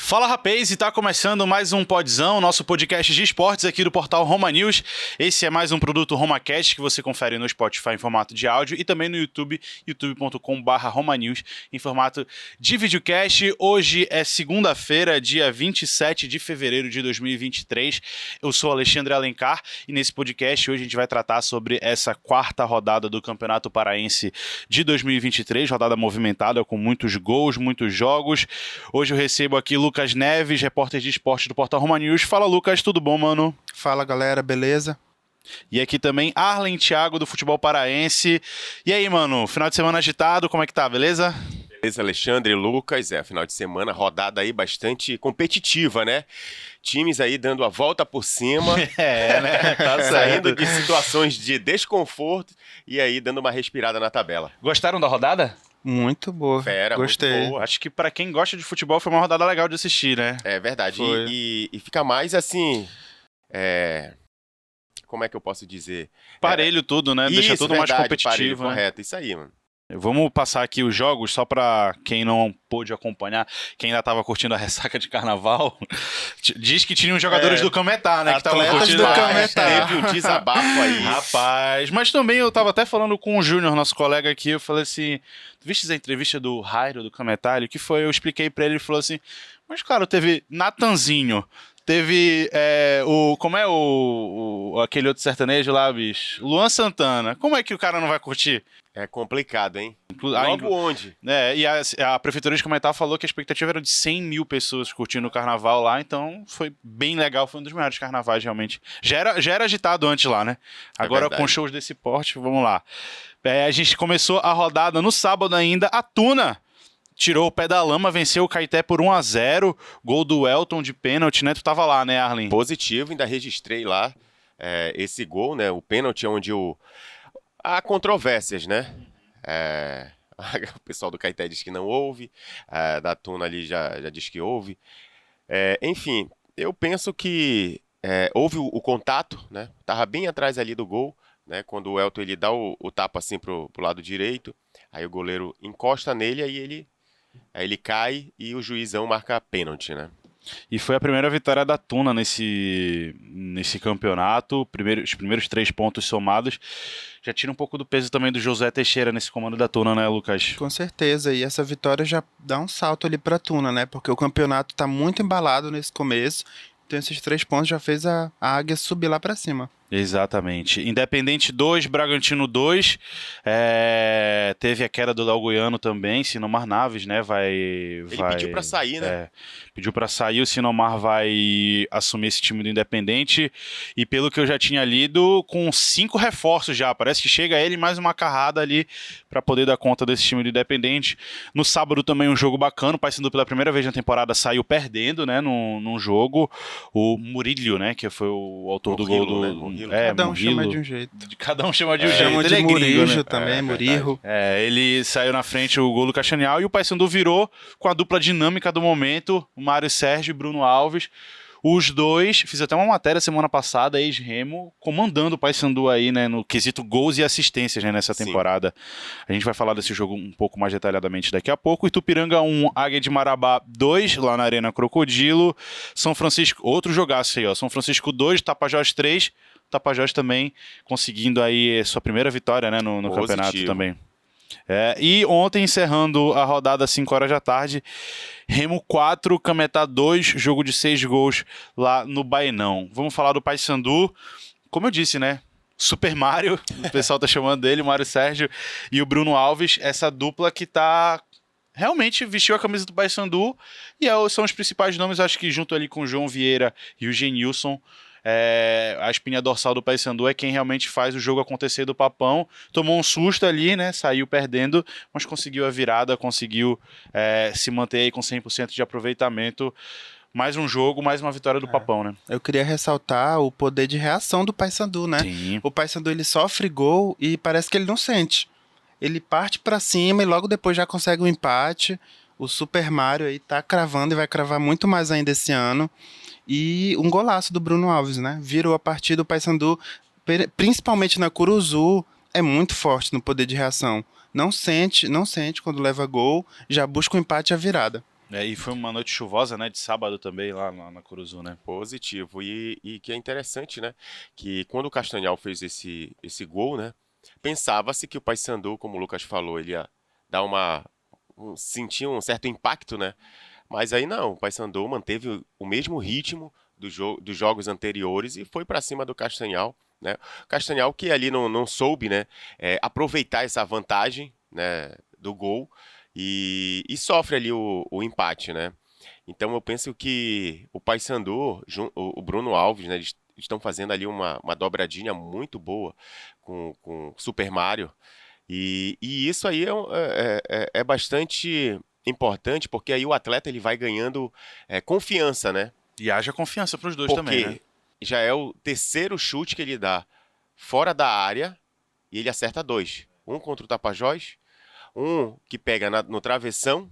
Fala, rapaz, e tá começando mais um Podzão, nosso podcast de esportes aqui do portal Roma News. Esse é mais um produto RomaCast que você confere no Spotify em formato de áudio e também no YouTube, youtube.com/RomaNews, em formato de videocast. Hoje é segunda-feira, dia 27 de fevereiro de 2023. Eu sou Alexandre Alencar e nesse podcast hoje a gente vai tratar sobre essa quarta rodada do Campeonato Paraense de 2023, rodada movimentada com muitos gols, muitos jogos. Hoje eu recebo aqui Lucas Neves, repórter de esporte do portal Roma News. Fala, Lucas, tudo bom, mano? Fala, galera, beleza? E aqui também Arlen Thiago do futebol paraense. E aí, mano, final de semana agitado, como é que tá, beleza? Beleza, Alexandre, Lucas, final de semana, rodada aí bastante competitiva, né? Times aí dando a volta por cima, né? Tá saindo de situações de desconforto e aí dando uma respirada na tabela. Gostaram da rodada? Muito boa. Fera, gostei. muito boa. Acho que pra quem gosta de futebol foi uma rodada legal de assistir, né? É verdade. Foi. E fica mais assim. Como é que eu posso dizer? Parelho tudo, né? Deixa tudo mais competitivo. Parelho, né? correto, isso aí, mano. Vamos passar aqui os jogos, só pra quem não pôde acompanhar, quem ainda tava curtindo a ressaca de carnaval. Diz que tinham jogadores do Cametá, né? Que estavam Atletas curtindo do a- Cametá. Teve um desabafo aí. Rapaz, mas também eu tava até falando com o Júnior, nosso colega aqui, eu falei assim, tu viste a entrevista do Jairo, do Cametalho, que foi, eu expliquei pra ele, ele falou assim, mas cara, teve Natanzinho, teve aquele outro sertanejo lá, bicho, Luan Santana, como é que o cara não vai curtir? É complicado, hein? Ah, Logo onde? E a Prefeitura de Cametá falou que a expectativa era de 100 mil pessoas curtindo o carnaval lá, então foi bem legal, foi um dos melhores carnavais realmente. Já era agitado antes lá, né? Agora verdade. com shows desse porte, vamos lá. A gente começou a rodada no sábado ainda, a Tuna tirou o pé da lama, venceu o Caeté por 1-0, gol do Elton de pênalti, né? Tu tava lá, né, Arlen? Positivo, ainda registrei lá esse gol, né? O pênalti onde há controvérsias, né? O pessoal do Caeté diz que não houve, da Tuna ali já diz que houve. Enfim, eu penso que houve o contato, né? Tava bem atrás ali do gol, né? Quando o Elton ele dá o tapa assim pro lado direito, aí o goleiro encosta nele, aí ele cai e o juizão marca pênalti, né? E foi a primeira vitória da Tuna nesse campeonato, os primeiros 3 pontos somados. Já tira um pouco do peso também do Josué Teixeira nesse comando da Tuna, né, Lucas? Com certeza, e essa vitória já dá um salto ali pra Tuna, né? Porque o campeonato tá muito embalado nesse começo, então esses 3 pontos já fez a Águia subir lá pra cima. Exatamente. Independente 2, Bragantino 2. Teve a queda do Léo Goiano também. Sinomar Naves, né? Ele pediu pra sair, né? Pediu pra sair. O Sinomar vai assumir esse time do Independente. E pelo que eu já tinha lido, com 5 reforços já. Parece que chega ele mais uma carrada ali pra poder dar conta desse time do Independente. No sábado também um jogo bacana. O Paysandu pela primeira vez na temporada saiu perdendo, né? Num jogo. O Murillo, né? Que foi o autor do gol do... né? Murilo. Cada um Murilo. chama de um jeito. Cada um chama de um jeito. Chamam Ele de é gringo, Murijo né? também, Murirro. Ele saiu na frente o gol do Castanhal e o Paysandu virou com a dupla dinâmica do momento, o Mário Sérgio e Bruno Alves. Os dois, fiz até uma matéria semana passada, ex-Remo, comandando o Paysandu aí, né, no quesito gols e assistências, né, nessa Sim. temporada. A gente vai falar desse jogo um pouco mais detalhadamente daqui a pouco. Itupiranga 1, Águia de Marabá 2, lá na Arena Crocodilo. São Francisco, outro jogaço aí, ó. São Francisco 2, Tapajós 3. Tapajós também conseguindo aí sua primeira vitória, né, no Positivo. campeonato também. E ontem, encerrando a rodada às 5 horas da tarde, Remo 4, Cametá 2, jogo de 6 gols lá no Baenão. Vamos falar do Paysandu, como eu disse, né? Super Mário, o pessoal tá chamando dele, o Mário Sérgio e o Bruno Alves, essa dupla que tá... Realmente vestiu a camisa do Paysandu e são os principais nomes, acho que junto ali com o João Vieira e o Genilson, a espinha dorsal do Paysandu é quem realmente faz o jogo acontecer do Papão. Tomou um susto ali, né? Saiu perdendo, mas conseguiu a virada, conseguiu se manter aí com 100% de aproveitamento. Mais um jogo, mais uma vitória do Papão, né? Eu queria ressaltar o poder de reação do Paysandu, né? Sim. O Paysandu ele sofre gol e parece que ele não sente. Ele parte pra cima e logo depois já consegue um empate. O Super Mário aí tá cravando e vai cravar muito mais ainda esse ano. E um golaço do Bruno Alves, né? Virou a partida, o Paysandu, principalmente na Curuzu, é muito forte no poder de reação. Não sente quando leva gol, já busca o empate e a virada. E foi uma noite chuvosa, né? De sábado também, lá na Curuzu, né? Positivo. E que é interessante, né? Que quando o Castanhal fez esse gol, né? Pensava-se que o Paysandu, como o Lucas falou, ele ia dar sentir um certo impacto, né? Mas aí não, o Paysandu manteve o mesmo ritmo dos jogos anteriores e foi para cima do Castanhal, né? Castanhal que ali não soube, né? Aproveitar essa vantagem, né? Do gol e sofre ali o empate, né? Então eu penso que o Paysandu, o Bruno Alves, né? Eles estão fazendo ali uma dobradinha muito boa com Super Mario. E isso aí é bastante importante, porque aí o atleta ele vai ganhando confiança, né? E haja confiança pros dois também, né? Porque já é o terceiro chute que ele dá fora da área e ele acerta dois. Um contra o Tapajós, um que pega no travessão.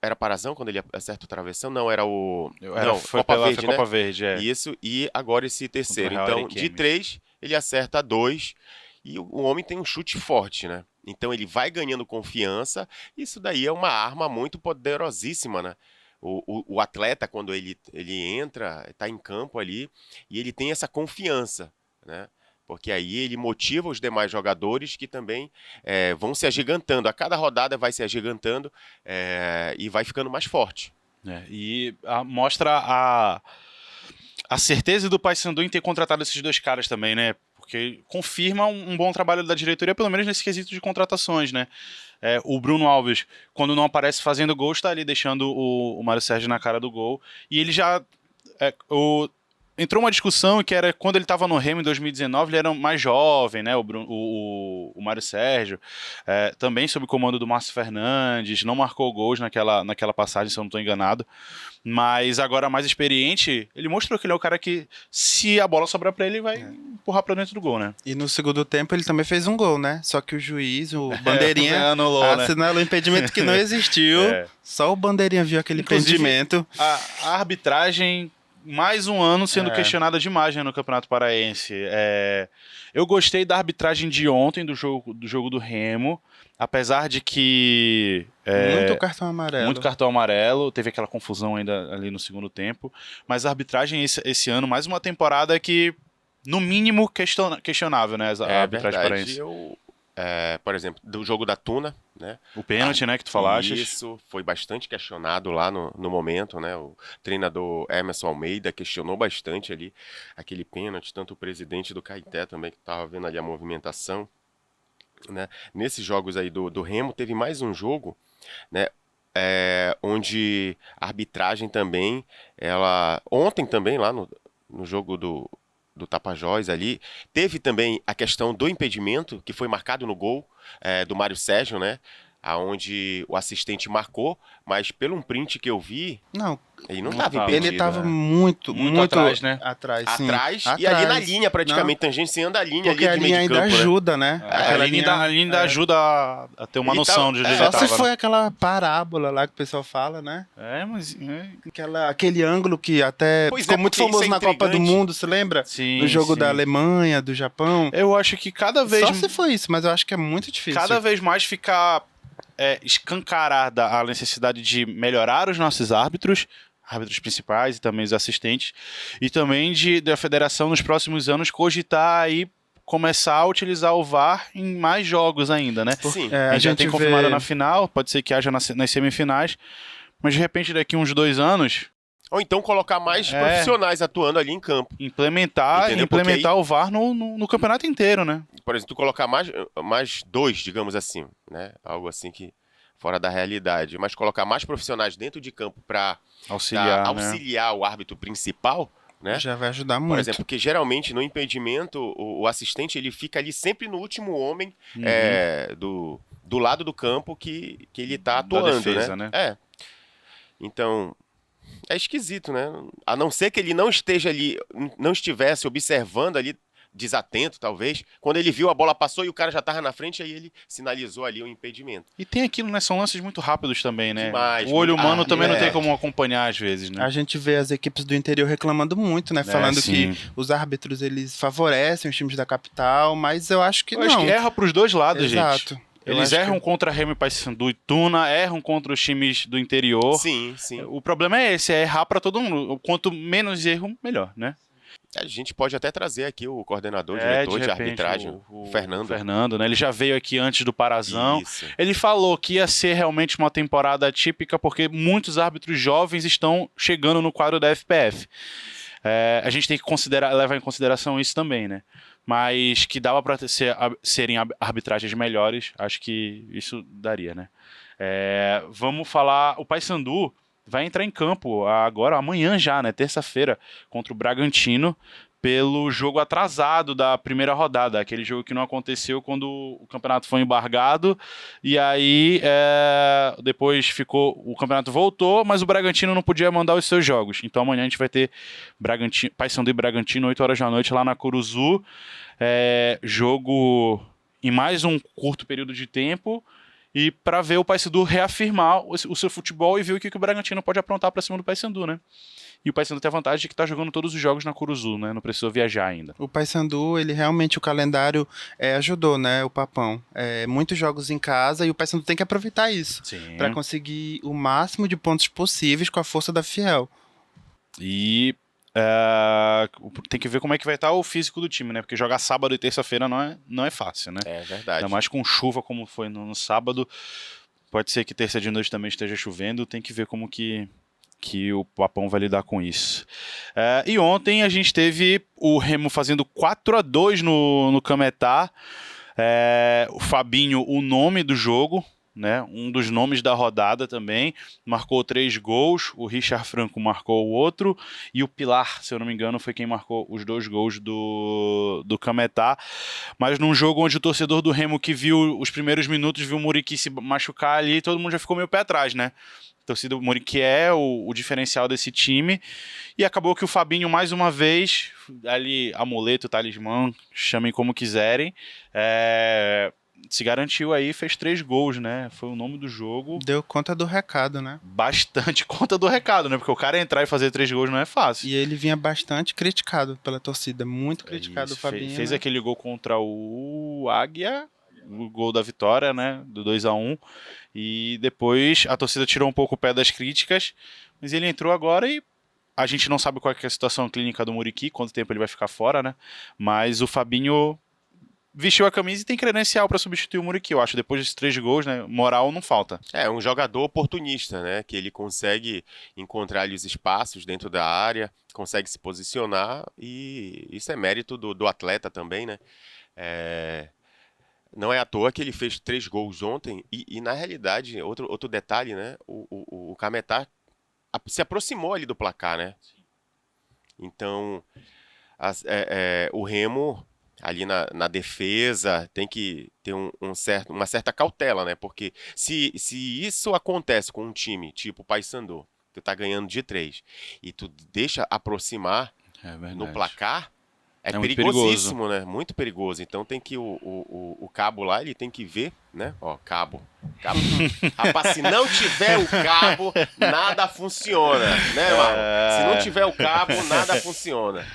Era Parazão quando ele acerta o travessão? Não, era o... Não, Foi Copa pela Verde, né? Copa Verde, Isso, e agora esse terceiro. Contra o Real Então, de Ariquemes. 3, ele acerta 2 e o homem tem um chute forte, né? Então ele vai ganhando confiança. Isso daí é uma arma muito poderosíssima, né? O atleta, quando ele entra, está em campo ali, e ele tem essa confiança, né? Porque aí ele motiva os demais jogadores que também vão se agigantando. A cada rodada vai se agigantando e vai ficando mais forte. Mostra a certeza do Paysandu em ter contratado esses dois caras também, né? Porque confirma um bom trabalho da diretoria, pelo menos nesse quesito de contratações, né? O Bruno Alves, quando não aparece fazendo gol, está ali deixando o Mário Sérgio na cara do gol. E ele já... entrou uma discussão que era quando ele estava no Remo em 2019, ele era mais jovem, né? O Mário Sérgio, também sob o comando do Márcio Fernandes, não marcou gols naquela passagem, se eu não estou enganado. Mas agora mais experiente, ele mostrou que ele é o cara que, se a bola sobrar para ele, vai empurrar para dentro do gol, né? E no segundo tempo ele também fez um gol, né? Só que o juiz, o Bandeirinha, anulou, assinalou um impedimento que não existiu. Só o Bandeirinha viu aquele Inclusive, impedimento. A arbitragem... Mais um ano sendo questionada demais, né, no Campeonato Paraense. Eu gostei da arbitragem de ontem, do jogo do Remo, apesar de que... muito cartão amarelo. Muito cartão amarelo, teve aquela confusão ainda ali no segundo tempo, mas a arbitragem esse ano, mais uma temporada que, no mínimo, questionável, né, a arbitragem paraense. Por exemplo, do jogo da Tuna, né? O pênalti, né, que tu falaste. Isso, foi bastante questionado lá no momento, né? O treinador Emerson Almeida questionou bastante ali aquele pênalti, tanto o presidente do Caeté também, que estava vendo ali a movimentação, né? Nesses jogos aí do Remo, teve mais um jogo, né? Onde a arbitragem também, ontem também lá no jogo do Tapajós ali, teve também a questão do impedimento, que foi marcado no gol do Mário Sérgio, né? Aonde o assistente marcou, mas pelo um print que eu vi, ele não estava impedido. Ele estava muito atrás, né? Atrás, sim. Atrás e ali na linha, praticamente, tangenciando a linha porque ali de a linha meio de ainda campo, ajuda, né? A linha ainda ajuda a ter uma Ele noção de onde ele Só estava. se foi aquela parábola lá que o pessoal fala, né? Mas... Aquele ângulo que até ficou muito porque famoso isso é na Copa do intrigante. Mundo, você lembra? Sim, No jogo sim. da Alemanha, do Japão. Eu acho que cada vez... Só se foi isso, mas eu acho que é muito difícil. Cada vez mais fica escancarada a necessidade de melhorar os nossos árbitros principais e também os assistentes, e também da federação nos próximos anos cogitar aí começar a utilizar o VAR em mais jogos ainda, né? Sim. A gente já tem confirmado vê... na final, pode ser que haja nas semifinais, mas de repente daqui uns 2 anos... Ou então colocar mais profissionais atuando ali em campo. Implementar o VAR no campeonato inteiro, né? Por exemplo, tu colocar mais 2, digamos assim, né? Algo assim que fora da realidade. Mas colocar mais profissionais dentro de campo para auxiliar o árbitro principal, né? Já vai ajudar muito. Por exemplo, porque geralmente no impedimento o assistente ele fica ali sempre no último homem do lado do campo que ele está atuando, da defesa, né? Então... É esquisito, né? A não ser que ele não esteja ali, não estivesse observando ali, desatento talvez, quando ele viu a bola passou e o cara já estava na frente, aí ele sinalizou ali o impedimento. E tem aquilo, né? São lances muito rápidos também, né? Demais, o olho humano também não é. tem como acompanhar às vezes, né? A gente vê as equipes do interior reclamando muito, né? Falando que os árbitros, eles favorecem os times da capital, mas eu acho que eu acho que erra pros dois lados, Exato. gente. Eles acho erram contra Remo e Paysandu e Tuna, erram contra os times do interior. Sim, sim. O problema é esse, é errar pra todo mundo. Quanto menos erro, melhor, né? A gente pode até trazer aqui o coordenador, É, diretor de repente, arbitragem, o Fernando. Fernando, né? Ele já veio aqui antes do Parazão. Isso. Ele falou que ia ser realmente uma temporada atípica porque muitos árbitros jovens estão chegando no quadro da FPF. A gente tem que levar em consideração isso também, né? Mas que dava para serem arbitragens melhores, acho que isso daria, né? Vamos falar, o Paysandu vai entrar em campo agora, amanhã já, né? Terça-feira, contra o Bragantino, pelo jogo atrasado da primeira rodada, aquele jogo que não aconteceu quando o campeonato foi embargado, e aí depois o campeonato voltou, mas o Bragantino não podia mandar os seus jogos. Então amanhã a gente vai ter Paysandu e Bragantino, 8 horas da noite, lá na Curuzu. Jogo em mais um curto período de tempo, e para ver o Paysandu reafirmar o seu futebol e ver o que o Bragantino pode aprontar para cima do Paysandu, né? E o Paysandu tem a vantagem de que tá jogando todos os jogos na Curuzu, né? Não precisou viajar ainda. O Paysandu, ele realmente, o calendário ajudou, né? O Papão. Muitos jogos em casa e o Paysandu tem que aproveitar isso. Sim. Para conseguir o máximo de pontos possíveis com a força da Fiel. E tem que ver como é que vai estar o físico do time, né? Porque jogar sábado e terça-feira não é fácil, né? É verdade. Ainda mais com chuva como foi no sábado. Pode ser que terça de noite também esteja chovendo. Tem que ver como que o Papão vai lidar com isso. E ontem a gente teve o Remo fazendo 4-2 no Cametá. O Fabinho, o nome do jogo, né? Um dos nomes da rodada também, marcou 3 gols, o Richard Franco marcou o outro, e o Pilar, se eu não me engano, foi quem marcou os 2 gols do Cametá, mas num jogo onde o torcedor do Remo que viu os primeiros minutos, viu o Muriqui se machucar ali, todo mundo já ficou meio pé atrás, né? A torcida do Muriqui é o diferencial desse time, e acabou que o Fabinho, mais uma vez, ali, amuleto, talismã, chamem como quiserem, se garantiu aí, fez 3 gols, né? Foi o nome do jogo. Deu conta do recado, né? Bastante conta do recado, né? Porque o cara entrar e fazer 3 gols não é fácil. E ele vinha bastante criticado pela torcida, muito criticado o Fabinho. Fez né? aquele gol contra o Águia, o gol da vitória, né? Do 2-1. E depois a torcida tirou um pouco o pé das críticas, mas ele entrou agora e a gente não sabe qual é a situação clínica do Muriqui, quanto tempo ele vai ficar fora, né? Mas o Fabinho vestiu a camisa e tem credencial para substituir o Muriqui, eu acho. Depois desses 3 gols, né? Moral não falta. É um jogador oportunista, né? Que ele consegue encontrar ali os espaços dentro da área, consegue se posicionar, e isso é mérito do atleta também, né? Não é à toa que ele fez 3 gols ontem, e na realidade, outro detalhe, né? O Cametá se aproximou ali do placar, né? Então, o Remo ali na defesa tem que ter uma certa cautela, né? Porque se isso acontece com um time tipo o Paysandu, tu tá ganhando de 3 e tu deixa aproximar no placar, é muito perigosíssimo, né? Muito perigoso. Então tem que o cabo lá, ele tem que ver, né? Ó, cabo. Rapaz, se não tiver o cabo, nada funciona, né, Marlon? Se não tiver o cabo, nada funciona.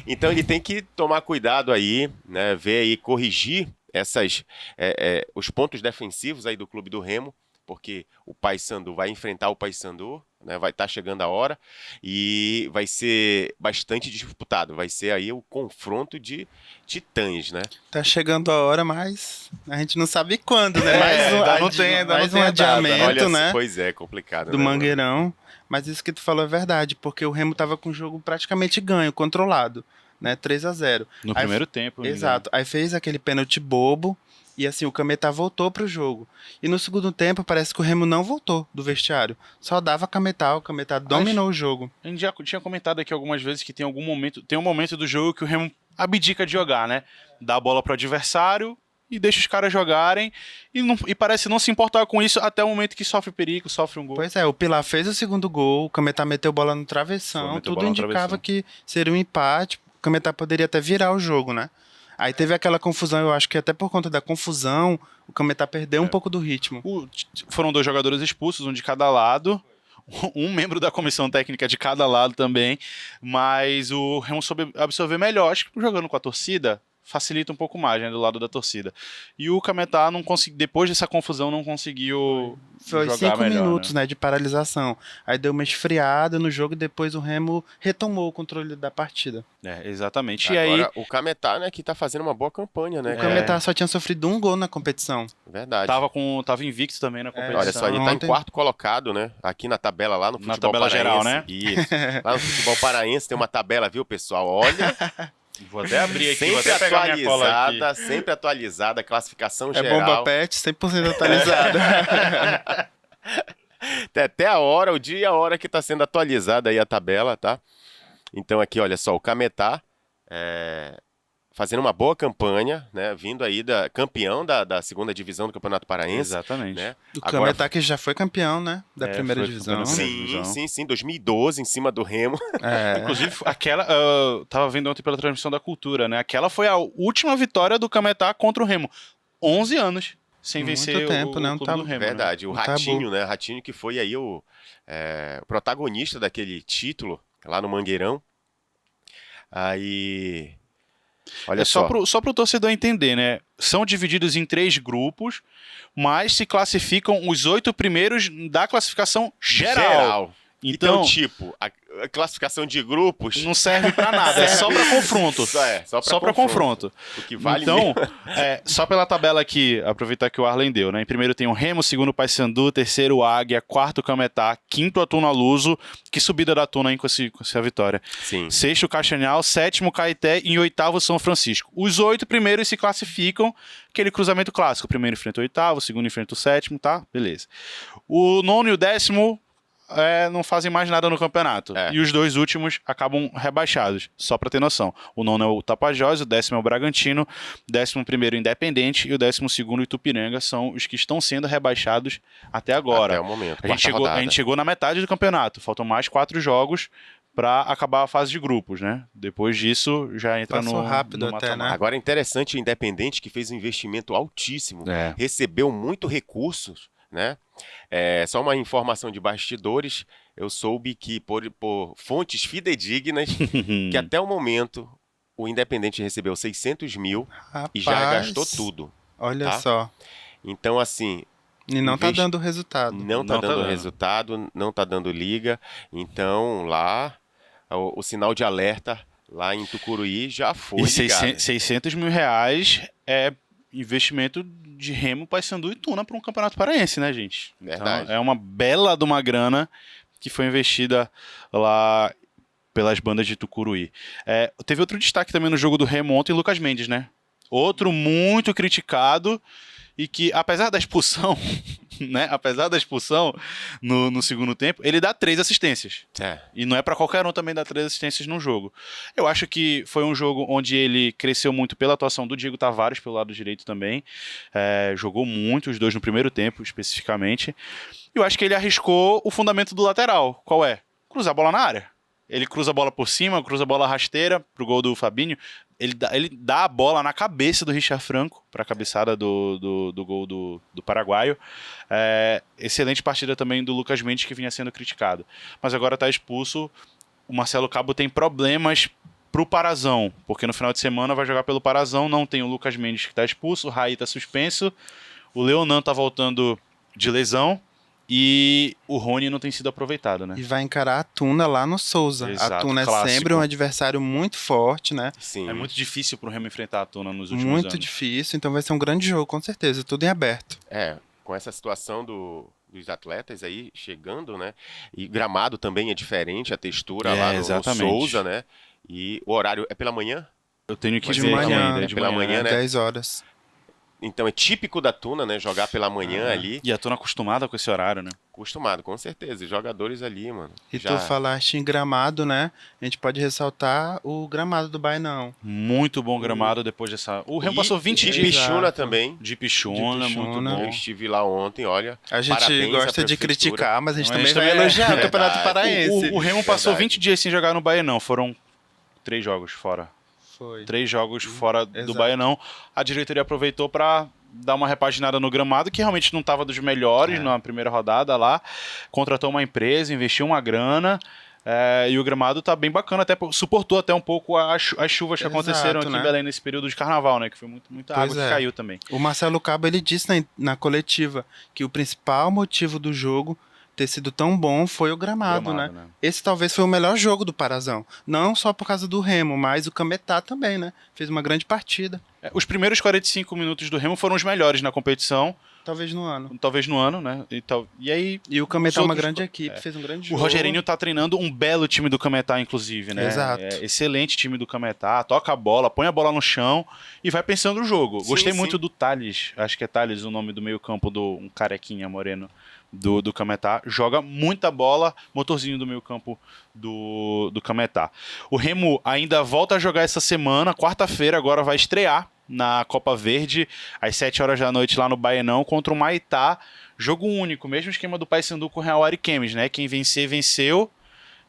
Então ele tem que tomar cuidado aí, né? Ver aí, corrigir os pontos defensivos aí do clube do Remo, porque o Paysandu vai enfrentar o Paysandu, né? Vai estar chegando a hora e vai ser bastante disputado. Vai ser aí o confronto de titãs, né? Tá chegando a hora, mas a gente não sabe quando, né? Mais um adiamento, Olha, né? Pois é, complicado. Do né, Mangueirão. Mas isso que tu falou é verdade, porque o Remo tava com o jogo praticamente ganho, controlado, né? 3-0. No primeiro tempo. Exato. Aí fez aquele pênalti bobo e assim, o Cametá voltou pro jogo. E no segundo tempo parece que o Remo não voltou do vestiário. Só dava Cametá, o Cametá dominou o jogo. A gente já tinha comentado aqui algumas vezes que tem um momento do jogo que o Remo abdica de jogar, né? Dá a bola pro adversário e deixa os caras jogarem e parece não se importar com isso até o momento que sofre perigo, sofre um gol. Pois é, o Pilar fez o segundo gol, o Cametá meteu bola no travessão, tudo indicava que seria um empate, o Cametá poderia até virar o jogo, né? Aí teve aquela confusão, eu acho que até por conta da confusão, o Cametá perdeu um pouco do ritmo. Foram 2 jogadores expulsos, um de cada lado, um membro da comissão técnica de cada lado também, mas o Remo soube absorver melhor, acho que jogando com a torcida, facilita um pouco mais, né, do lado da torcida. E o Cametá, não depois dessa confusão, não conseguiu Foi jogar 5 melhor, minutos, né, de paralisação. Aí deu uma esfriada no jogo e depois o Remo retomou o controle da partida. Exatamente. E Agora, aí, o Cametá, né, que tá fazendo uma boa campanha, né? O Cametá só tinha sofrido um gol na competição. Verdade. tava invicto também na competição. Olha só, ele tá em Ontem. quarto colocado, né? Aqui na tabela lá no Na futebol tabela paraense. geral, né? Isso. Lá no futebol paraense tem uma tabela, viu, pessoal? Olha, Vou até abrir aqui, vou sempre até pegar minha cola aqui. sempre atualizada, classificação É geral. bomba pet, 100% atualizada. Tem até a hora, o dia e a hora que tá sendo atualizada aí a tabela, tá? Então aqui, olha só, o Cametá fazendo uma boa campanha, né? Vindo aí campeão da segunda divisão do Campeonato Paraense. Exatamente. Né? O Cametá que já foi campeão, né? Da primeira foi divisão. campeão da primeira divisão. Sim, 2012, em cima do Remo. Inclusive, aquela. Tava vendo ontem pela transmissão da Cultura, né? Aquela foi a última vitória do Cametá contra o Remo. 11 anos sem Muito vencer tempo, o né? clube Tá- do Remo. Verdade, o Um Ratinho, tabu. né? Ratinho que foi aí o protagonista daquele título lá no Mangueirão. Aí, olha só. Só pro torcedor entender, né? São divididos em 3 grupos, mas se classificam os 8 primeiros da classificação geral. Então, tipo, a classificação de grupos Não serve pra nada, é só pra confronto. Só pra confronto. O que vale Então, mesmo. só pela tabela aqui, aproveitar que o Arlen deu, né? Em primeiro tem o Remo, segundo o Paysandu, terceiro o Águia, quarto o Cametá, quinto a Tuna Luso, que subida da Tuna aí com essa vitória. Sim. Sexto o Castanhal, sétimo o Caeté e em oitavo o São Francisco. Os 8 primeiros se classificam, aquele cruzamento clássico. O primeiro enfrenta o oitavo, o segundo enfrenta o sétimo, tá? Beleza. O nono e o décimo não fazem mais nada no campeonato. E os 2 últimos acabam rebaixados, só pra ter noção. O nono é o Tapajós, o 10º é o Bragantino, o 11º o Independente e o 12º o Itupiranga são os que estão sendo rebaixados até agora. Até o momento, A gente chegou na metade do campeonato, faltam mais 4 jogos para acabar a fase de grupos, né? Depois disso, já entra Passou rápido no até, né? mata-mata. Agora é interessante o Independente, que fez um investimento altíssimo, recebeu muito recursos, né? Só uma informação de bastidores, eu soube que por fontes fidedignas, que até o momento o Independente recebeu 600 mil e já Rapaz, gastou tudo. Olha tá? só. Então, assim, E não tá dando resultado. não tá dando resultado, não tá dando liga. Então, lá, o sinal de alerta lá em Tucuruí já foi E ligado. 600 mil reais é investimento de Remo, Paysandu e Tuna para um campeonato paraense, né, gente? Verdade. Então, é uma bela de uma grana que foi investida lá pelas bandas de Tucuruí. Teve outro destaque também no jogo do Remo ontem, Lucas Mendes, né? Outro muito criticado e que, apesar da expulsão, né? Apesar da expulsão no segundo tempo, ele dá 3 assistências. E não é pra qualquer um também dar 3 assistências num jogo. Eu acho que foi um jogo onde ele cresceu muito pela atuação do Diego Tavares, pelo lado direito também. Jogou muito, os dois no primeiro tempo, especificamente. E eu acho que ele arriscou o fundamento do lateral. Qual é? Cruzar a bola na área. Ele cruza a bola por cima, cruza a bola rasteira pro gol do Fabinho. Ele dá a bola na cabeça do Richard Franco para a cabeçada do gol do paraguaio. Excelente partida também do Lucas Mendes, que vinha sendo criticado. Mas agora está expulso. O Marcelo Cabo tem problemas pro Parazão, porque no final de semana vai jogar pelo Parazão. Não tem o Lucas Mendes, que está expulso. O Raí está suspenso. O Leonan está voltando de lesão. E o Rony não tem sido aproveitado, né? E vai encarar a Tuna lá no Souza. Exato, A Tuna clássico. é sempre um adversário muito forte, né? Sim. É muito difícil pro Remo enfrentar a Tuna nos últimos Muito anos. difícil, então vai ser um grande jogo, com certeza. Tudo em aberto. Com essa situação dos atletas aí chegando, né? E gramado também é diferente, a textura lá no exatamente. Souza, né? E o horário é pela manhã? Eu tenho que De ver manhã, ainda, é pela manhã, né? 10 horas. Então é típico da Tuna, né? Jogar pela manhã ali. E a Tuna acostumada com esse horário, né? Acostumado, com certeza. E jogadores ali, mano. E tu falaste em gramado, né? A gente pode ressaltar o gramado do Bainão. Muito bom gramado depois dessa... O Remo passou 20 de dias Pichuna também. de Pichuna, De muito Pichuna. bom. Eu estive lá ontem, olha. A gente parabéns à gosta de prefeitura. criticar, mas a gente Mas também a gente vai também elogiar o verdade. Campeonato Paraense. O Remo passou Verdade. 20 dias sem jogar no Baianão. Foram 3 jogos fora. Foi. 3 jogos fora do Exato. Baianão. A diretoria aproveitou para dar uma repaginada no gramado, que realmente não estava dos melhores na primeira rodada lá. Contratou uma empresa, investiu uma grana. E o gramado tá bem bacana, até suportou até um pouco as chuvas que Exato, aconteceram aqui né? em Belém nesse período de carnaval, né? Que foi muita Pois água é. que caiu também. O Marcelo Cabo, ele disse na coletiva que o principal motivo do jogo ter sido tão bom foi o gramado, né? Esse talvez foi o melhor jogo do Parazão. Não só por causa do Remo, mas o Cametá também, né? Fez uma grande partida. Os primeiros 45 minutos do Remo foram os melhores na competição, Talvez no ano. talvez no ano, né? E aí E o Cametá é uma outros- grande equipe, fez um grande o jogo. Rogerinho tá treinando um belo time do Cametá, inclusive, né? Exato. Excelente time do Cametá, toca a bola, põe a bola no chão e vai pensando no jogo. Sim, Gostei sim. muito do Thales, acho que é Thales o nome do meio campo, um carequinha moreno do Cametá. Joga muita bola, motorzinho do meio campo do Cametá. O Remo ainda volta a jogar essa semana, quarta-feira, agora vai estrear na Copa Verde, às 7 horas da noite lá no Baenão, contra o Maitá. Jogo único, mesmo esquema do Paysandu com o Real Ariquemes, né? Quem vencer, venceu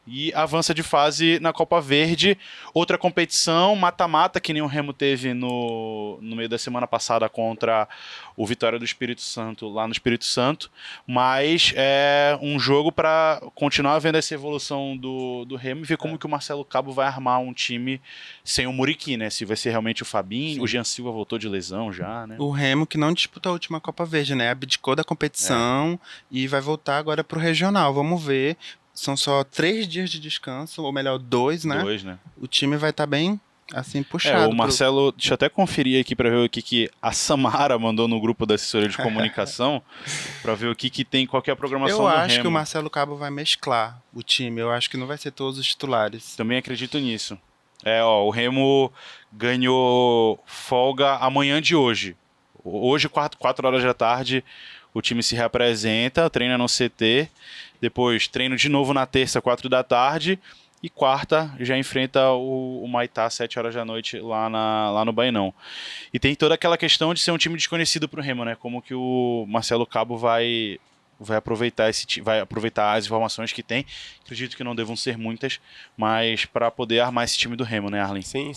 e avança de fase na Copa Verde. Outra competição, mata-mata, que nem o Remo teve no meio da semana passada contra o Vitória do Espírito Santo, lá no Espírito Santo. Mas é um jogo para continuar vendo essa evolução do Remo e ver como que o Marcelo Cabo vai armar um time sem o Muriqui, né? Se vai ser realmente o Fabinho. Sim. O Jean Silva voltou de lesão já, né? O Remo que não disputou a última Copa Verde, né? Abdicou da competição e vai voltar agora pro regional. Vamos ver. São só 3 dias de descanso, ou melhor, 2, né? 2, né? O time vai estar bem, assim, puxado. O Marcelo, deixa eu até conferir aqui para ver o que a Samara mandou no grupo da assessoria de comunicação, para ver o que tem, qual que é a programação Eu do acho Remo. que o Marcelo Cabo vai mesclar o time. Eu acho que não vai ser todos os titulares. Também acredito nisso. O Remo ganhou folga amanhã de hoje. Hoje, 4 horas da tarde, o time se reapresenta, treina no CT, depois treino de novo na terça, 4 da tarde, e quarta já enfrenta o Maitá às 7 horas da noite lá no Baenão. E tem toda aquela questão de ser um time desconhecido para o Remo, né? Como que o Marcelo Cabo vai aproveitar vai aproveitar as informações que tem. Acredito que não devam ser muitas, mas para poder armar esse time do Remo, né, Arlen? Sim.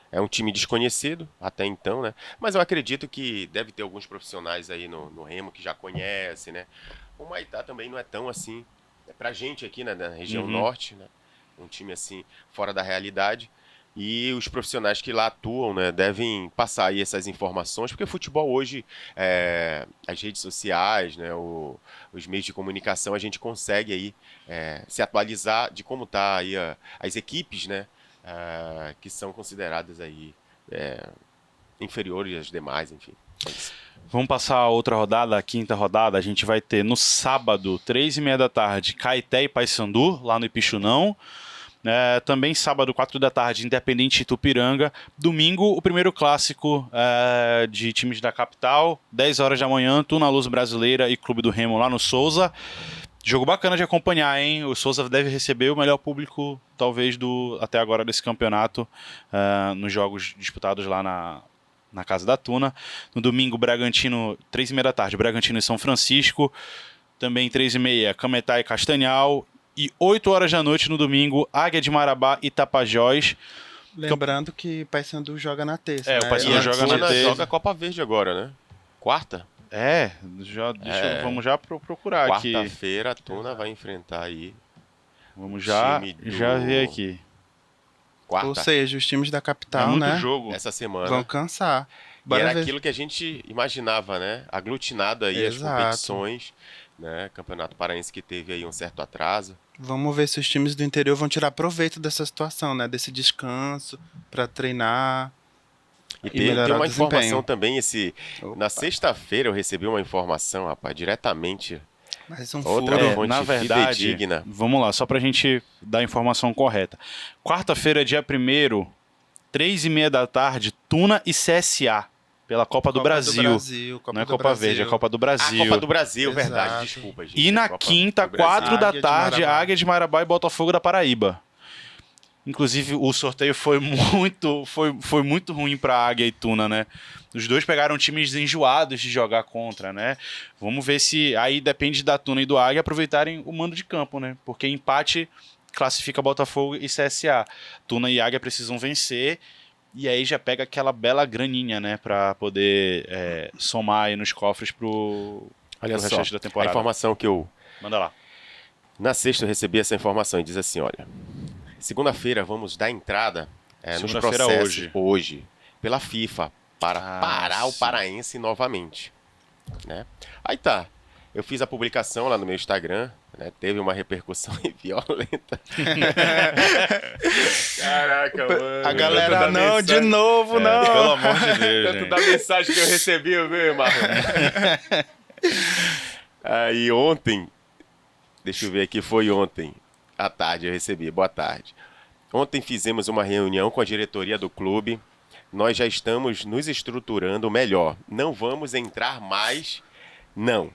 É um time desconhecido até então, né? Mas eu acredito que deve ter alguns profissionais aí no Remo que já conhecem, né? O Maitá também não é tão assim. Pra gente aqui, né, na região norte, né? Um time assim, fora da realidade. E os profissionais que lá atuam, né, devem passar aí essas informações, porque o futebol hoje, as redes sociais, né, os meios de comunicação, a gente consegue aí se atualizar de como tá aí as equipes, né, que são consideradas aí inferiores às demais, enfim. É isso. Vamos passar a outra rodada, a quinta rodada. A gente vai ter no sábado, 3h30 da tarde, Caeté e Paysandu, lá no Ipixunão. Também sábado, 4 da tarde, Independente e Tupiranga. Domingo, o primeiro clássico de times da capital. 10 horas da manhã, Tuna Luz Brasileira e Clube do Remo lá no Souza. Jogo bacana de acompanhar, hein? O Souza deve receber o melhor público, talvez, até agora desse campeonato, nos jogos disputados lá na Casa da Tuna. No domingo, Bragantino, 3h30 da tarde, Bragantino e São Francisco. Também 3h30, Cametá e Castanhal. E 8 horas da noite no domingo, Águia de Marabá e Tapajós. Lembrando que o Paysandu joga na terça, né? O Paysandu joga na terça. Joga a Copa Verde agora, né? Quarta? Vamos já procurar aqui. Quarta-feira a Tuna vai enfrentar aí. Vamos já ver aqui. Quarta. Ou seja, os times da capital, muito né, jogo. Essa semana. vão cansar. E Bora era ver. aquilo que a gente imaginava, né? Aglutinado aí Exato. as competições, né? Campeonato Paraense que teve aí um certo atraso. Vamos ver se os times do interior vão tirar proveito dessa situação, né? Desse descanso para treinar. E E tem melhorar uma o desempenho. informação também, Opa. na sexta-feira eu recebi uma informação, rapaz, diretamente. Mais um Outra furo. fonte Na verdade, fidedigna. vamos lá, só pra gente dar a informação correta. Quarta-feira, dia 1º, 3h30 da tarde, Tuna e CSA, pela Copa do Brasil. Não é Copa Verde, é Copa do Brasil. Copa do Brasil, Exato. verdade, desculpa, gente. E na Copa quinta, do Brasil. 4 da Águia de tarde, Marabá. Águia de Marabá e Botafogo da Paraíba. Inclusive, o sorteio foi muito ruim para Águia e Tuna, né? Os dois pegaram times enjoados de jogar contra, né? Vamos ver se aí depende da Tuna e do Águia aproveitarem o mando de campo, né? Porque empate classifica Botafogo e CSA. Tuna e Águia precisam vencer e aí já pega aquela bela graninha, né? Para poder somar aí nos cofres pro Olha só, restante da a temporada. informação que eu Manda lá. Na sexta eu recebi essa informação e diz assim, olha, segunda-feira vamos dar entrada nos Segunda-feira processos hoje pela FIFA para parar o sim. Paraense novamente, né? Aí tá, eu fiz a publicação lá no meu Instagram, né? Teve uma repercussão violenta. Caraca, mano. A galera, Tanto da não, de mensagem- novo, não. Pelo amor de Deus, Tanto gente. da mensagem que eu recebi, viu, Marlon? Aí ontem, deixa eu ver aqui, foi ontem à tarde eu recebi, boa tarde. Ontem fizemos uma reunião com a diretoria do clube, nós já estamos nos estruturando melhor, não vamos entrar mais, não.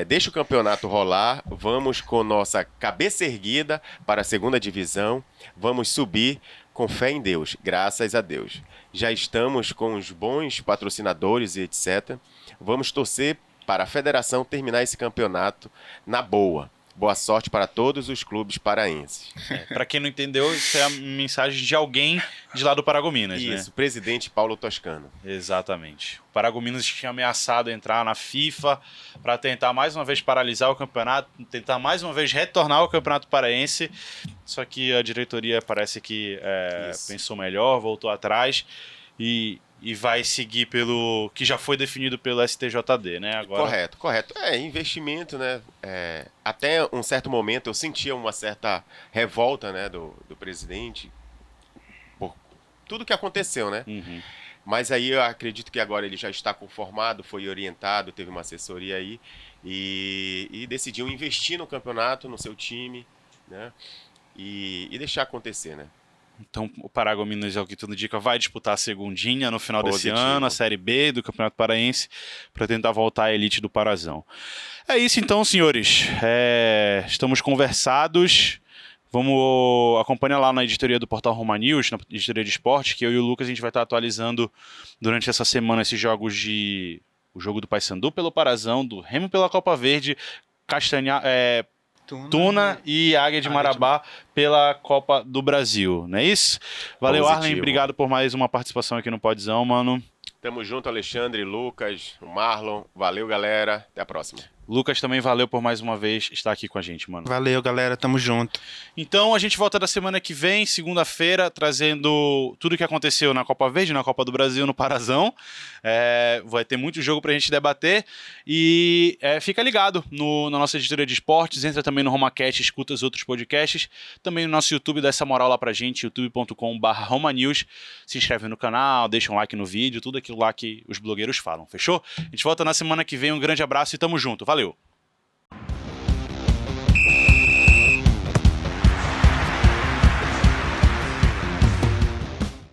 Deixa o campeonato rolar, vamos com nossa cabeça erguida para a segunda divisão, vamos subir com fé em Deus, graças a Deus. Já estamos com os bons patrocinadores e etc. Vamos torcer para a federação terminar esse campeonato na boa. Boa sorte para todos os clubes paraenses. Pra quem não entendeu, isso é a mensagem de alguém de lá do Paragominas, né? Isso, presidente Paulo Toscano. Exatamente. O Paragominas tinha ameaçado entrar na FIFA para tentar mais uma vez paralisar o campeonato, tentar mais uma vez retornar ao Campeonato Paraense. Só que a diretoria parece que Isso. pensou melhor, voltou atrás e vai seguir pelo que já foi definido pelo STJD, né? Agora, Correto. Investimento, né? Até um certo momento eu sentia uma certa revolta, né, do presidente por tudo que aconteceu, né? Uhum. Mas aí eu acredito que agora ele já está conformado, foi orientado, teve uma assessoria aí e decidiu investir no campeonato, no seu time, né? E deixar acontecer, né? Então o Paragominas, é o que tudo indica, vai disputar a segundinha no final desse Positivo. ano, a Série B do Campeonato Paraense, para tentar voltar à elite do Parazão. É isso então, senhores. Estamos conversados. Vamos acompanhar lá na editoria do Portal Roma News, na editoria de esporte, que eu e o Lucas a gente vai estar atualizando durante essa semana esses jogos o jogo do Paysandu pelo Parazão, do Remo pela Copa Verde, Tuna e Águia de Marabá pela Copa do Brasil, não é isso? Valeu, Positivo. Arlen, obrigado por mais uma participação aqui no Podzão, mano. Tamo junto, Alexandre, Lucas, o Marlon. Valeu, galera. Até a próxima. Lucas também valeu por mais uma vez estar aqui com a gente, mano. Valeu, galera. Tamo junto. Então a gente volta da semana que vem, segunda-feira, trazendo tudo o que aconteceu na Copa Verde, na Copa do Brasil, no Parazão. Vai ter muito jogo pra gente debater. E fica ligado na nossa editoria de esportes, entra também no RomaCast, escuta os outros podcasts. Também no nosso YouTube, dá essa moral lá pra gente, youtube.com/RomaNews. Se inscreve no canal, deixa um like no vídeo, tudo aquilo lá que os blogueiros falam, fechou? A gente volta na semana que vem, um grande abraço e tamo junto, valeu!